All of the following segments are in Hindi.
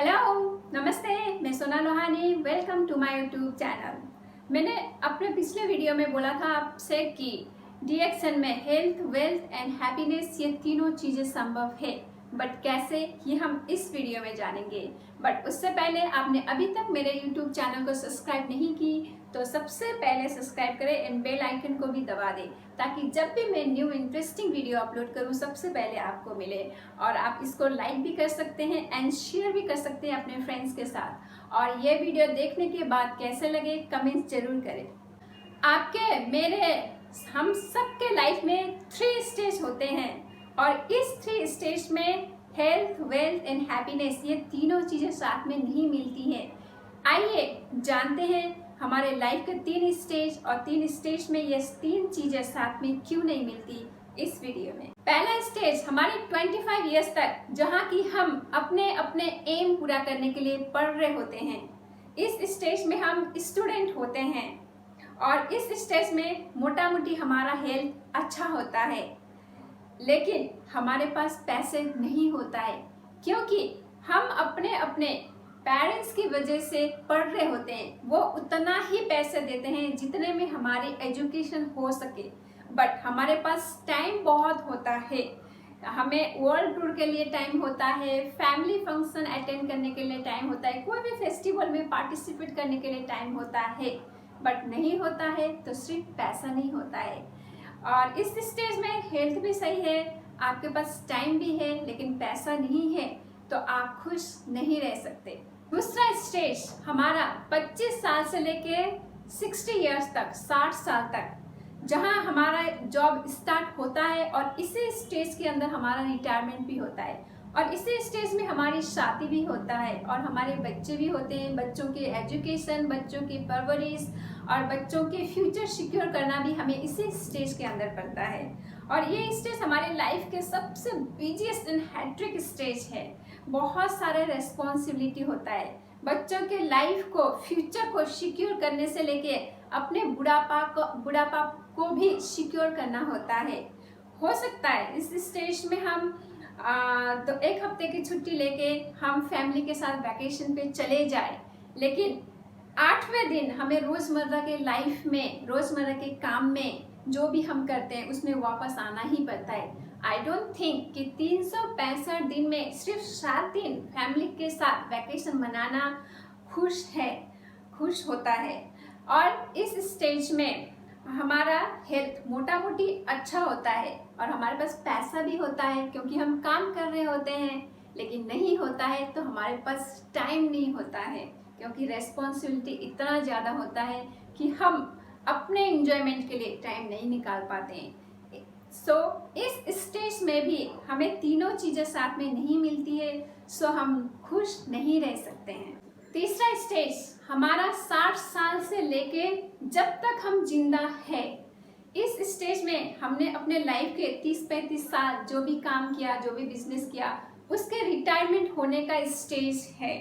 हेलो, नमस्ते। मैं Sona Lohani. Welcome to my YouTube channel. मैंने अपने पिछले वीडियो में बोला था आपसे कि डीएक्सएन में हेल्थ, वेल्थ एंड हैप्पीनेस ये तीनों चीज़ें संभव है, बट कैसे, ये हम इस वीडियो में जानेंगे। बट उससे पहले आपने अभी तक मेरे यूट्यूब चैनल को सब्सक्राइब नहीं की तो सबसे पहले सब्सक्राइब करें एंड बेल आइकन को भी दबा दें, ताकि जब भी मैं न्यू इंटरेस्टिंग वीडियो अपलोड करूं सबसे पहले आपको मिले। और आप इसको लाइक भी कर सकते हैं एंड शेयर भी कर सकते हैं अपने फ्रेंड्स के साथ। और ये वीडियो देखने के बाद कैसे लगे कमेंट्स जरूर करें। आपके, मेरे, हम सबके लाइफ में 3 स्टेज होते हैं और इस 3 स्टेज में हेल्थ, वेल्थ एंड हैप्पीनेस ये तीनों चीज़ें साथ में नहीं मिलती हैं। आइए जानते हैं हमारे लाइफ के 3 स्टेज और 3 स्टेज में ये 3 चीज़ें साथ में क्यों नहीं मिलती इस वीडियो में। पहला स्टेज हमारे 25 इयर्स तक, जहाँ की हम अपने अपने एम पूरा करने के लिए पढ़ रहे होते हैं। इस स्टेज में हम स्टूडेंट होते हैं और इस स्टेज में मोटा मोटी हमारा हेल्थ अच्छा होता है, लेकिन हमारे पास पैसे नहीं होता है, क्योंकि हम अपने अपने पेरेंट्स की वजह से पढ़ रहे होते हैं। वो उतना ही पैसे देते हैं जितने में हमारी एजुकेशन हो सके, बट हमारे पास टाइम बहुत होता है। हमें वर्ल्ड टूर के लिए टाइम होता है, फैमिली फंक्शन अटेंड करने के लिए टाइम होता है, कोई भी फेस्टिवल में पार्टिसिपेट करने के लिए टाइम होता है, बट नहीं होता है तो सिर्फ पैसा नहीं होता है। और इस स्टेज में हेल्थ भी सही है, आपके पास टाइम भी है, लेकिन पैसा नहीं है, तो आप खुश नहीं रह सकते। दूसरा स्टेज हमारा 25 साल से लेके 60 इयर्स तक, 60 साल तक, जहां हमारा जॉब स्टार्ट होता है और इसी स्टेज के अंदर हमारा रिटायरमेंट भी होता है और इसी स्टेज में हमारी शादी भी होता है और हमारे बच्चे भी होते हैं। बच्चों की एजुकेशन, बच्चों की परवरिश और बच्चों के फ्यूचर सिक्योर करना भी हमें इसी स्टेज के अंदर पड़ता है। और ये स्टेज हमारे लाइफ के सबसे बिजीएस्ट एंड हैट्रिक स्टेज है। बहुत सारे रेस्पॉन्सिबिलिटी होता है। बच्चों के लाइफ को, फ्यूचर को सिक्योर करने से लेके अपने बुढ़ापा को भी सिक्योर करना होता है। हो सकता है इस स्टेज में हम तो 1 हफ्ते की छुट्टी लेके हम फैमिली के साथ वैकेशन पे चले जाए, लेकिन 8वें दिन हमें रोज़मर्रा के लाइफ में, रोज़मर्रा के काम में जो भी हम करते हैं उसमें वापस आना ही पड़ता है। आई डोंट थिंक कि 365 दिन में सिर्फ 7 दिन फैमिली के साथ वैकेशन मनाना खुश होता है। और इस स्टेज में हमारा हेल्थ मोटा मोटी अच्छा होता है और हमारे पास पैसा भी होता है, क्योंकि हम काम कर रहे होते हैं, लेकिन नहीं होता है तो हमारे पास टाइम नहीं होता है, क्योंकि रेस्पॉन्सिबिलिटी इतना ज़्यादा होता है कि हम अपने एंजॉयमेंट के लिए टाइम नहीं निकाल पाते हैं। सो इस स्टेज में भी हमें तीनों चीज़ें साथ में नहीं मिलती है, सो हम खुश नहीं रह सकते हैं। तीसरा स्टेज हमारा 60 साल से लेके जब तक हम जिंदा है। इस स्टेज में हमने अपने लाइफ के 30-35 साल जो भी काम किया, जो भी बिजनेस किया, उसके रिटायरमेंट होने का स्टेज है।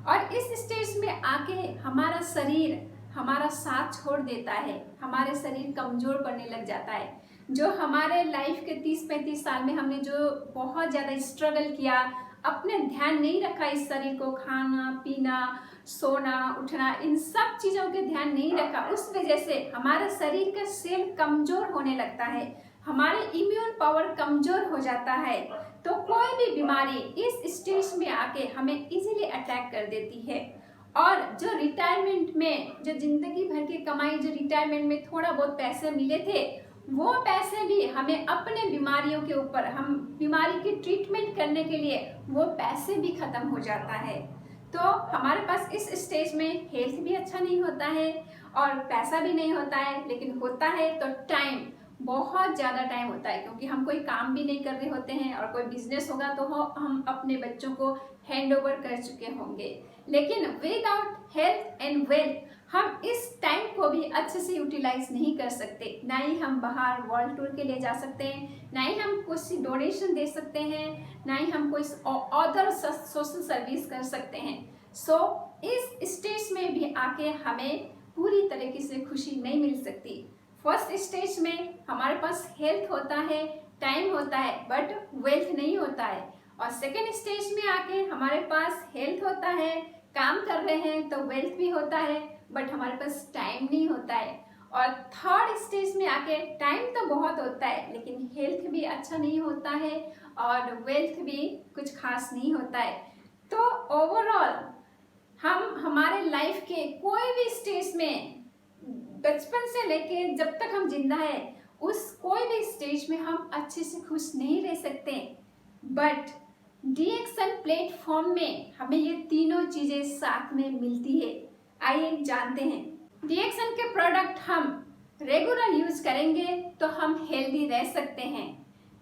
और इस स्टेज में आके हमारा शरीर हमारा साथ छोड़ देता है, हमारे शरीर कमज़ोर पड़ने लग जाता है। जो हमारे लाइफ के 30-35 साल में हमने जो बहुत ज़्यादा स्ट्रगल किया, अपने ध्यान नहीं रखा इस शरीर को, खाना पीना, सोना उठना, इन सब चीज़ों के ध्यान नहीं रखा, उस वजह से हमारे शरीर का सेल कमज़ोर होने लगता है, हमारे इम्यून पावर कमज़ोर हो जाता है। तो कोई भी बीमारी इस स्टेज में आके हमें इजीली अटैक कर देती है। और जो रिटायरमेंट में, जो जिंदगी भर की कमाई, जो रिटायरमेंट में थोड़ा बहुत पैसे मिले थे, वो पैसे भी हमें अपने बीमारियों के ऊपर, हम बीमारी की ट्रीटमेंट करने के लिए वो पैसे भी खत्म हो जाता है। तो हमारे पास इस स्टेज में हेल्थ भी अच्छा नहीं होता है और पैसा भी नहीं होता है, लेकिन होता है तो टाइम, बहुत ज़्यादा टाइम होता है, क्योंकि हम कोई काम भी नहीं कर रहे होते हैं और कोई बिजनेस होगा तो हम अपने बच्चों को हैंड ओवर कर चुके होंगे। लेकिन विदाउट हेल्थ एंड वेल्थ हम इस टाइम को भी अच्छे से यूटिलाइज नहीं कर सकते। ना ही हम बाहर वर्ल्ड टूर के लिए जा सकते हैं, ना ही हम कुछ डोनेशन दे सकते हैं, ना ही हम कोई अदर सोशल सर्विस कर सकते हैं। सो इस स्टेज में भी आके हमें पूरी तरीके से खुशी नहीं मिल सकती। फर्स्ट स्टेज में हमारे पास हेल्थ होता है, टाइम होता है, बट वेल्थ नहीं होता है। और सेकेंड स्टेज में आके हमारे पास हेल्थ होता है, काम कर रहे हैं तो वेल्थ भी होता है, बट हमारे पास टाइम नहीं होता है। और थर्ड स्टेज में आके टाइम तो बहुत होता है लेकिन हेल्थ भी अच्छा नहीं होता है और वेल्थ भी कुछ खास नहीं होता है। तो ओवरऑल हम हमारे लाइफ के कोई भी स्टेज में, बचपन से लेके जब तक हम जिंदा है, उस कोई भी स्टेज में हम अच्छे से खुश नहीं रह सकते, बट डीएक्सन प्लेटफॉर्म में हमें ये तीनों चीजें साथ में मिलती है। आइए जानते हैं। डीएक्सन के प्रोडक्ट हम रेगुलर यूज करेंगे तो हम हेल्दी रह सकते हैं।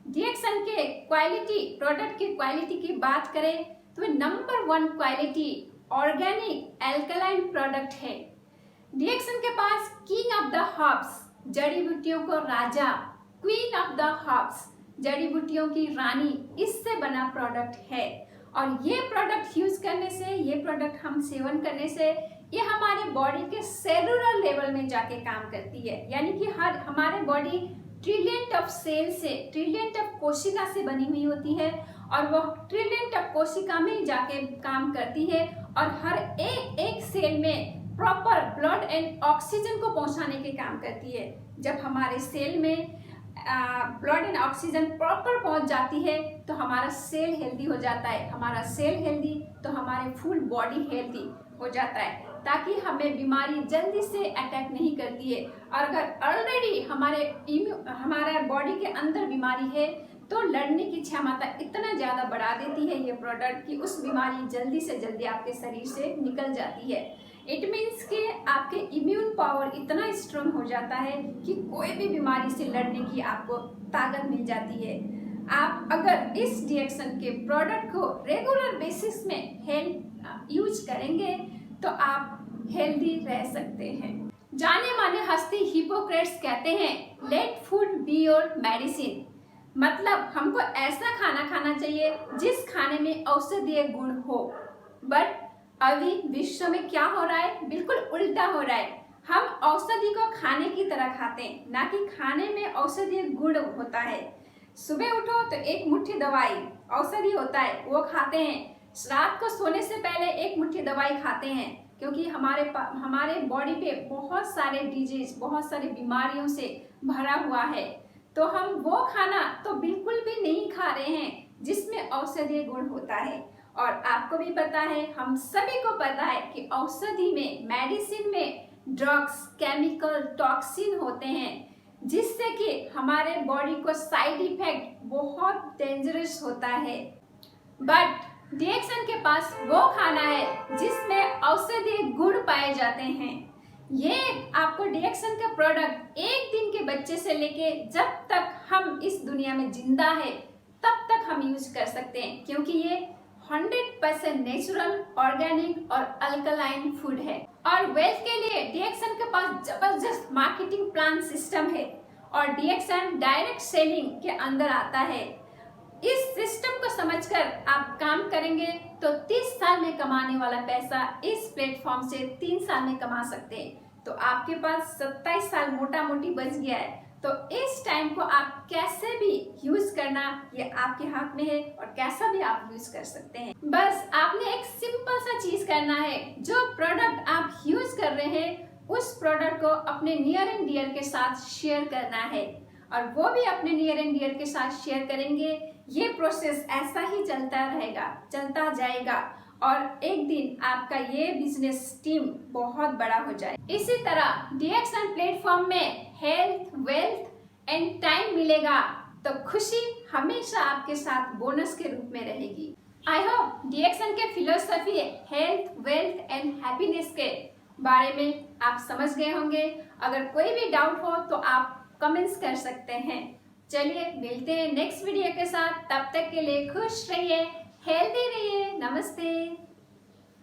डीएक्सन के क्वालिटी, प्रोडक्ट की क्वालिटी की बात करें तो number 1 quality organic alkaline product है। डीएक्सन के पास किंग ऑफ द हर्ब्स, जड़ी बूटियों को राजा, क्वीन ऑफ द हर्ब्स, जड़ी बूटियों की रानी, इससे बना प्रोडक्ट है। और ये प्रोडक्ट यूज करने से, ये प्रोडक्ट हम सेवन करने से, ये हमारे बॉडी के सेलुलर लेवल में जाके काम करती है। यानी कि हमारे बॉडी ट्रिलियन ऑफ सेल से, ट्रिलियन ऑफ कोशिका से बनी हुई होती है और वो ट्रिलियन ऑफ कोशिका में जाके काम करती है और हर एक सेल में प्रॉपर ब्लड एंड ऑक्सीजन को पहुंचाने के काम करती है। जब हमारे सेल में ब्लड एंड ऑक्सीजन प्रॉपर पहुंच जाती है तो हमारा सेल हेल्दी हो जाता है, हमारा सेल हेल्दी तो हमारे फुल बॉडी हेल्दी हो जाता है, ताकि हमें बीमारी जल्दी से अटैक नहीं करती है। और अगर ऑलरेडी हमारे बॉडी के अंदर बीमारी है तो लड़ने की क्षमता इतना ज़्यादा बढ़ा देती है ये प्रोडक्ट कि उस बीमारी जल्दी से जल्दी आपके शरीर से निकल जाती है। इट मीन्स कि आपके इम्यून पावर इतना स्ट्रांग हो जाता है कि कोई भी बीमारी से लड़ने की आपको ताकत मिल जाती है। आप अगर इस डीएक्सन के प्रोडक्ट को रेगुलर बेसिस में यूज करेंगे तो आप हेल्दी रह सकते हैं। जाने माने हस्ती हिपोक्रेट्स कहते हैं, let food be your medicine. मतलब हमको ऐसा खाना खाना चाहिए जिस खाने में औषधीय गुण हो। बट अभी विश्व में क्या हो रहा है, बिल्कुल उल्टा हो रहा है। हम औषधि को खाने की तरह खाते हैं, ना कि खाने में औषधीय गुण होता है। सुबह उठो तो एक मुट्ठी दवाई औषधि होता है, वो खाते हैं। रात को सोने से पहले एक मुट्ठी दवाई खाते हैं, क्योंकि हमारे बॉडी पे बहुत सारे डिजीज, बहुत सारी बीमारियों से भरा हुआ है। तो हम वो खाना तो बिल्कुल भी नहीं खा रहे हैं जिसमें औषधीय गुण होता है। और आपको भी पता है, हम सभी को पता है कि औषधि में, मेडिसिन में ड्रग्स, केमिकल, टॉक्सिन होते हैं, जिससे कि हमारे बॉडी को साइड इफेक्ट बहुत डेंजरस होता है। बट डीएक्सन के पास वो खाना है जिसमें औषधीय गुण पाए जाते हैं। ये आपको डीएक्सन का प्रोडक्ट एक दिन के बच्चे से लेके जब तक हम इस दुनिया में जिंदा है तब तक हम यूज कर सकते हैं, क्योंकि ये 100% नेचुरल, ऑर्गेनिक और अल्कलाइन फूड है। और वेल्थ के लिए डीएक्सन के पास जबरदस्त मार्केटिंग प्लान सिस्टम है और डीएक्सन डायरेक्ट सेलिंग के अंदर आता है। इस सिस्टम को समझकर आप काम करेंगे तो 30 साल में कमाने वाला पैसा इस प्लेटफॉर्म से 3 साल में कमा सकते हैं। तो आपके पास 27 साल मोटा मोटी बच गया है। तो इस टाइम को आप कैसे भी यूज करना, ये आपके हाथ में है और कैसा भी आप यूज कर सकते हैं। बस आपने एक सिंपल सा चीज करना है, जो प्रोडक्ट आप यूज कर रहे हैं उस प्रोडक्ट को अपने नियर एंड डियर के साथ शेयर करना है और वो भी अपने नियर एंड डियर के साथ शेयर करेंगे। ये प्रोसेस ऐसा ही चलता रहेगा, चलता जाएगा और एक दिन आपका ये बिजनेस टीम बहुत बड़ा हो जाए। इसी तरह डीएक्सन प्लेटफॉर्म में हेल्थ, वेल्थ एंड टाइम मिलेगा तो खुशी हमेशा आपके साथ बोनस के रूप में रहेगी। आई होप डीएक्सन के philosophy health, wealth and happiness के बारे में आप समझ गए होंगे। अगर कोई भी डाउट हो तो आप कमेंट्स कर सकते हैं। चलिए मिलते हैं नेक्स्ट वीडियो के साथ, तब तक के लिए खुश रहिए, हेल्दी रहिए। नमस्ते।